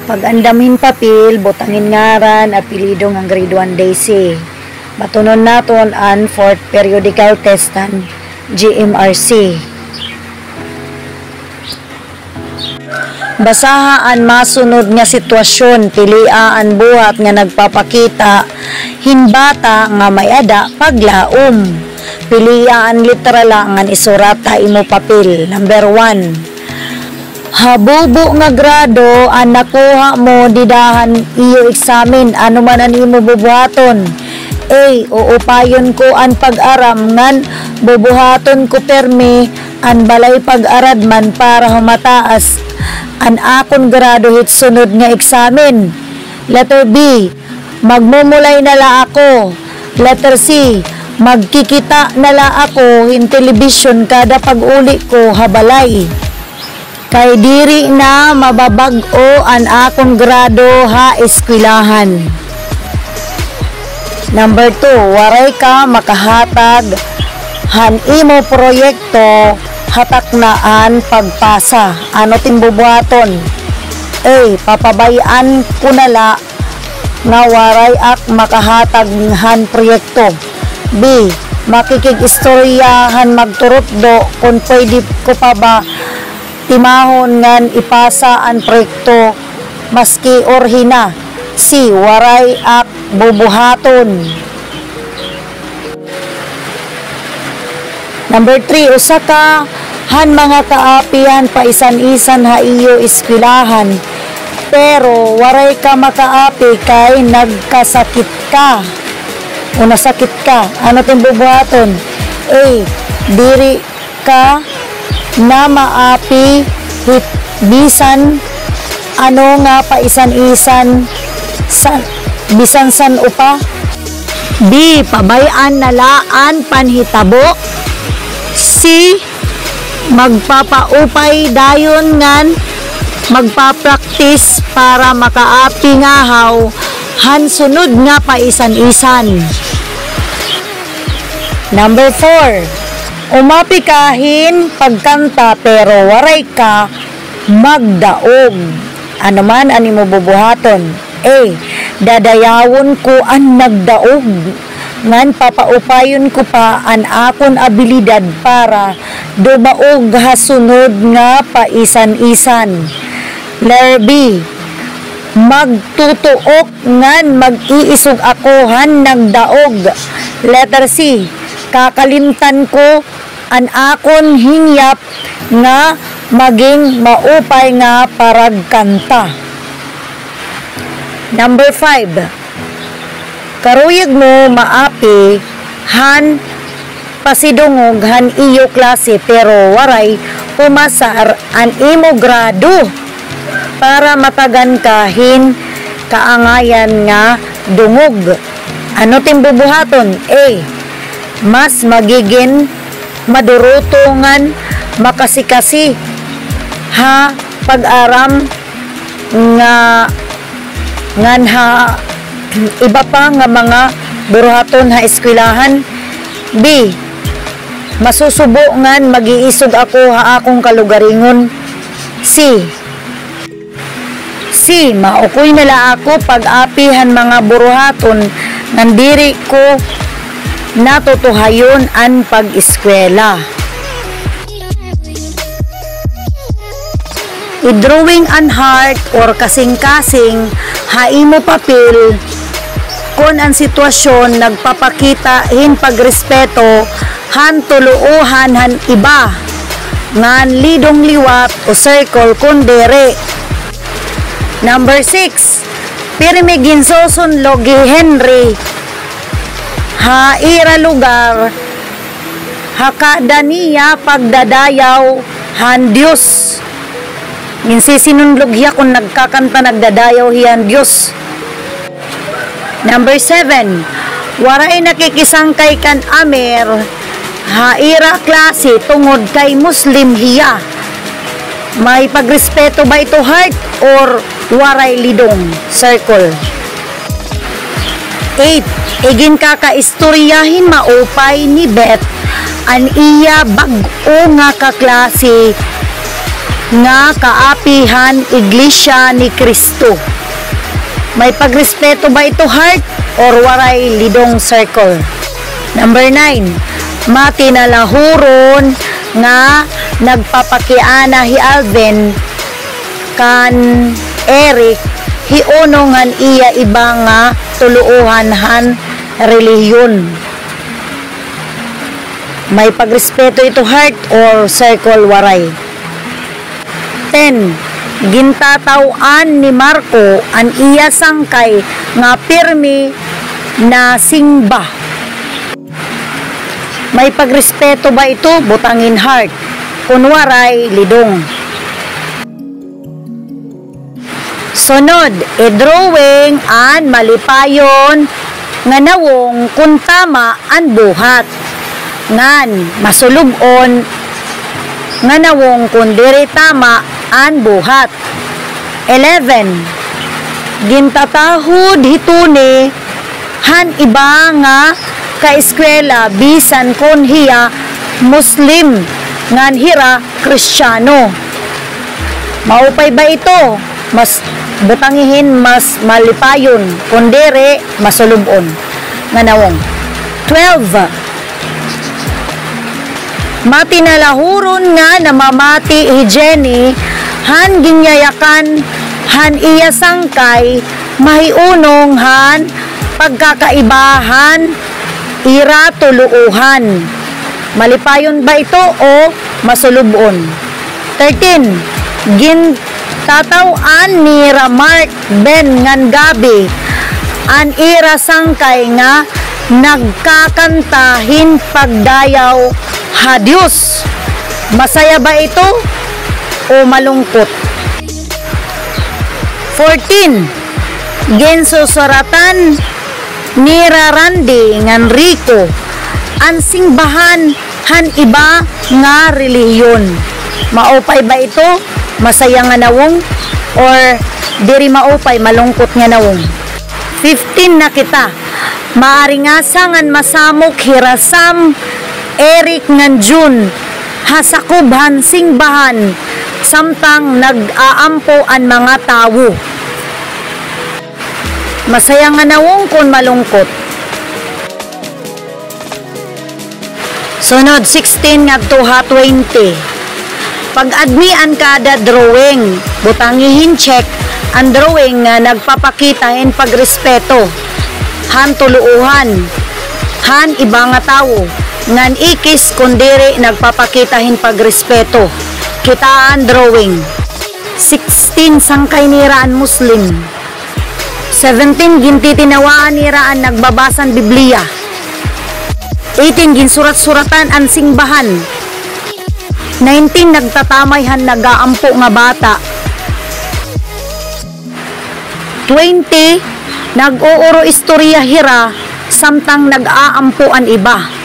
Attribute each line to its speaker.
Speaker 1: Pag andamin papel, butangin ngaran, apelido ng grade 1 Daisy. Matunon naton ang 4th periodical test ng GMRC. Basahaan masunod nga sitwasyon, piliaan buhat nga nagpapakita hinbata nga may ada paglaom. Piliaan literal nga isurata imo papel. Number 1. Habubo nga grado ang nakuha mo didahan iyo eksamen, ano man ang imo bubuhaton. A. Uupayon ko ang pag-aram ngan bubuhaton ko permi ang balay pag-arad man para humataas an akon grado hit sunod nga eksamen. Letter B. Magmumulay nala ako. Letter C. Magkikita nala ako in television kada pag-uli ko habalay. Kay diri na mababag-o an akong grado ha eskwelahan. Number 2. Waray ka makahatag han imo proyekto hataknaan pagpasa. Ano timbubuhaton? A. Papabayaan ko nala nga waray ak makahatag han proyekto. B. Makikig-istoryahan magturot do kung pwede ko pa ba timahon ngan ipasa ang proyekto maski orhina. C. Waray ak bubuhaton. Number 3. Usa ka han mga kaapihan pa isan-isan ha iyo eskwelahan pero waray ka makaapi kay nagkasakit ka o nasakit ka. Ano ting bubuhaton? A. Diri ka na maapi hit bisan ano nga pa isan-isan bisan san upa. B. Pabayan nalaan panhitabo. C. Magpapaupay dayon ngan magpa-practice para makaapi nga haw han sunod nga pa isan-isan. Number 4. Umapi kahin pagkanta pero waray ka magdaog. Ano man ani mo bubuhaton? A. Dadayawon ko ang nagdaog ngan papaupayon ko pa an akon abilidad para dumaog hasunod nga paisan-isan. Letter B. Magtutuok ngan mag-iisog ako han nagdaog. Letter C. Kakalimtan ko an akon hingyap nga maging maupay nga paragkanta. Number 5. Karuyag mo maapi han pasidungog han iyo klase pero waray pumasar an imo grado para matagan kahin kaangayan nga dungog. Ano timbubuhaton? A. Mas magiging madurutungan makasikasi ha pag-aram nga ngan ha iba pa nga mga buruhaton ha eskwelahan. B. Masusubo ngan mag-iisog ako ha akong kalugaringon. C. Maukoy nala ako pag-apihan mga buruhaton ngan diri ko natutuhayon an pag-eskwela. I-drawing an heart or kasing-kasing ha imo papel kon ang sitwasyon nagpapakita hin pagrespeto han tuluohan han iba ngan lidong liwat o circle kun dere. Number 6. Pirmi ginsoson logi Henry ha ira lugar hakada niya pagdadayaw han Dios. Minsisinunlog hiya kung nagkakanta nagdadayaw hiyan Dios. Number 7. Waray nakikisangkay kan amer haira klase tungod kay Muslim hiya. May pagrespeto ba ito heart or waray lidong circle? 8. Igin kakaistoryahin maupay ni Beth an iya bag-o nga kaklase nga kaapihan Iglesia ni Kristo. May pagrespeto ba ito, heart, or waray lidong circle? Number 9, matinalahuron nga nagpapakiana hi Alvin kan Eric hiuno ngan iya iba nga tuluuhan han relihiyon. May pagrespeto ito, heart, or circle, waray? 10. Gintatawan ni Marco ang iya sangkay nga pirmi na singba. May pagrespeto ba ito? Butangin, heart. Kunwaray, lidong. Sunod, drawing an malipayon nga nawong kung tama ang buhat. Ngan, masulubon nga nawong kung diri tama an buhat. 11. Gintatahod hituni han iba nga kaeskwela bisan kon hiya Muslim ngan hira Kristiyano. Maupay ba ito? Mas butangihin, mas malipayon kun diri masulubon nga nawong. 12. Matinalahuron nga namamati hi Jenny han ginyayakan han iya sangkay mahiunong han pagkakaibahan ira tuluuhan. Malipayon ba ito o masulubon? 13. Gintatawan ni Mark Ben ngan gabi an ira sangkay nga nagkakantahin pagdayaw ha Diyos. Masaya ba ito o malungkot? 14. Ginsusuratan ni Randy ngan Rico ang singbahan han iba nga relihiyon. Maupay ba ito? Masaya nga nawong or diri maupay malungkot nga nawong? 15 na kita. Maaring asangan masamok hirasam Eric ngan June hasakubhan singbahan samtang nag-aampo ang mga tawo. Masaya nga nawong kung malungkot. Sunod 16 ngadto ha 20. Pag-admian kada drawing, butangihin check ang drawing nga nagpapakita in pagrespeto han tuluuhan han iba nga tawo ngan ikis kundiri nagpapakitahin pagrespeto. Kitaan drawing. 16 sangkay niraan Muslim. 17 gintitinawaan niraan nagbabasan Biblia. 18 ginsurat-suratan ang singbahan. 19 nagtatamayhan nagaampo nga bata. 20 nag-uuro istorya hira samtang nag-aampo ang iba.